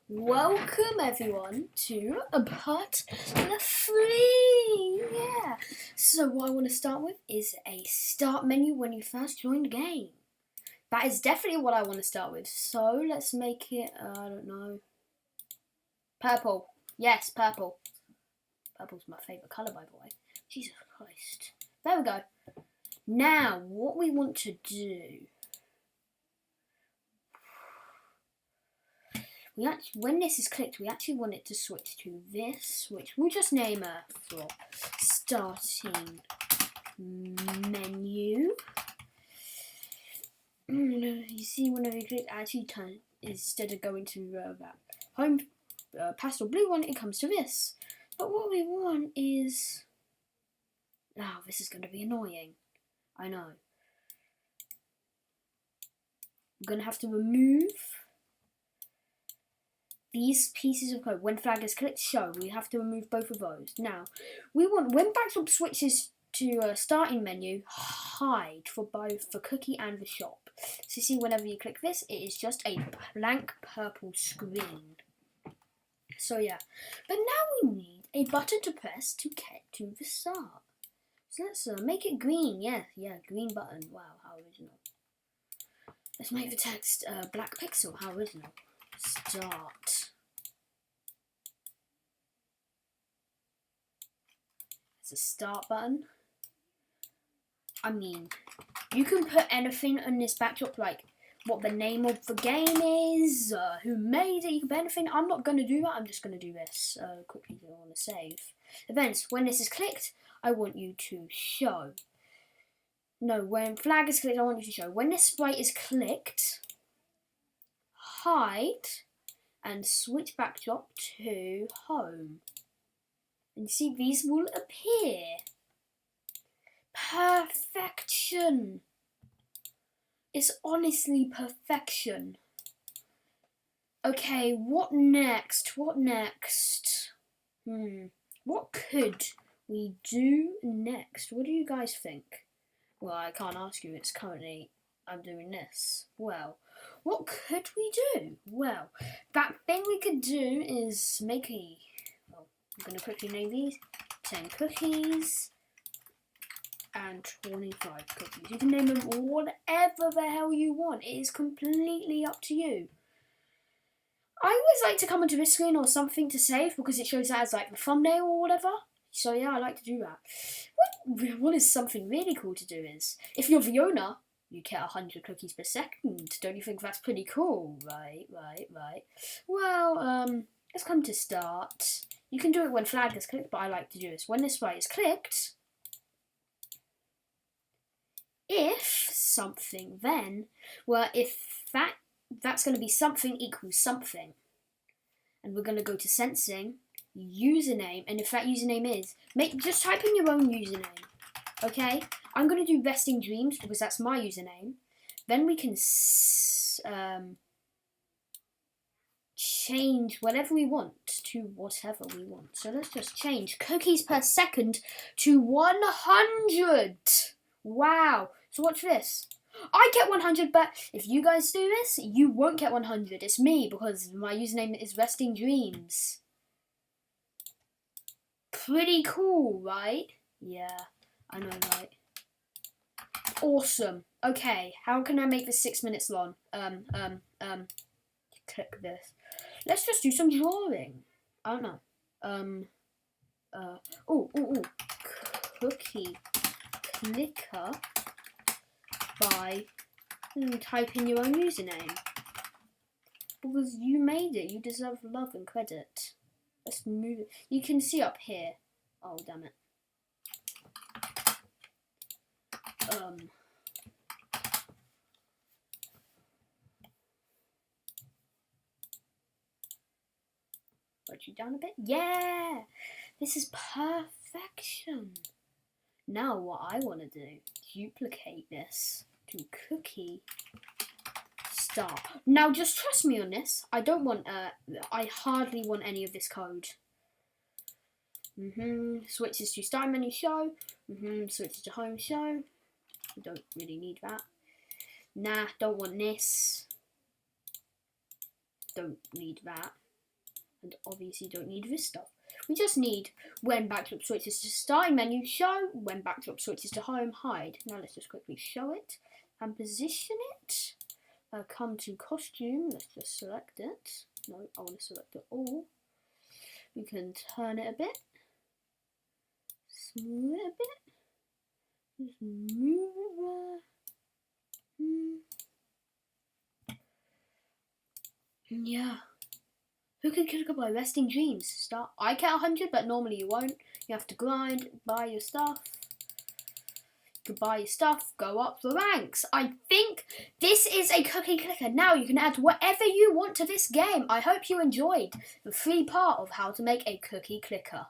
Welcome everyone to a part 3. Yeah. So what I want to start with is a start menu when you first join the game. That is definitely what I want to start with. So let's make it, I don't know, purple. Yes, purple. Purple's my favourite colour, by the way. Jesus Christ. There we go. Now, what we want to do... when this is clicked, we actually want it to switch to this, which we'll just name a starting menu. You see, whenever you click, actually turn, instead of going to that home pastel blue one, it comes to this. But what we want is... Oh, this is going to be annoying. I know. I'm going to have to remove these pieces of code. When flag is clicked, show. We have to remove both of those. Now, we want, when backdrop switches to starting menu, hide for both the cookie and the shop. So you see, whenever you click this, it is just a blank purple screen. So yeah, but now we need a button to press to get to the start. So let's make it green. Yeah, green button. Wow, how original. Let's make the text black pixel. How original. Start. It's a start button. I mean, you can put anything on this backdrop, like what the name of the game is, who made it. You can put anything. I'm not going to do that. I'm just going to do this quickly. I want to save events. When this is clicked, I want you to show. No, when flag is clicked, I want you to show. When this sprite is clicked, hide and switch backdrop to home. And you see, these will appear. Perfection. It's honestly perfection. Okay, what next? What next? What could we do next? What do you guys think? Well, I can't ask you. It's currently, I'm doing this. Well, what could we do? Well, that thing we could do is make a... Well, I'm going to quickly name these. 10 cookies. And 25 cookies. You can name them whatever the hell you want. It is completely up to you. I always like to come onto this screen or something to save because it shows that as like the thumbnail or whatever. So yeah, I like to do that. What is something really cool to do is, if you're the owner, you get 100 cookies per second. Don't you think that's pretty cool? Right. Well, let's come to start. You can do it when flag is clicked, but I like to do this. When this sprite is clicked, if something then, well, if that's going to be something equals something. And we're going to go to sensing, username, and if that username is, just type in your own username, okay? I'm going to do Resting Dreams because that's my username. Then we can change whatever we want to whatever we want. So let's just change cookies per second to 100. Wow. So watch this. I get 100, but if you guys do this, you won't get 100. It's me because my username is Resting Dreams. Pretty cool, right? Yeah, I know, right? Awesome. Okay, how can I make this 6 minutes long? Click this. Let's just do some drawing. I don't know. Cookie clicker by type in your own username. Because you made it, you deserve love and credit. Let's move it. You can see up here. Oh, damn it. Put you down a bit. Yeah! This is perfection. Now what I want to do, duplicate this to cookie start. Now just trust me on this. I don't want, I hardly want any of this code. Switches to start menu show. Switches to home show. Don't really need that. Nah, don't want this. Don't need that. And obviously don't need this stuff. We just need when backdrop switches to starting menu, show, when backdrop switches to home, hide. Now let's just quickly show it and position it. Come to costume, let's just select it. No, I want to select it all. We can turn it a bit, smooth it a bit, just move it there. Yeah. Who can click by Resting Dreams? Start. I count 100, but normally you won't. You have to grind, buy your stuff. You can buy your stuff, go up the ranks. I think this is a cookie clicker. Now you can add whatever you want to this game. I hope you enjoyed the free part of how to make a cookie clicker.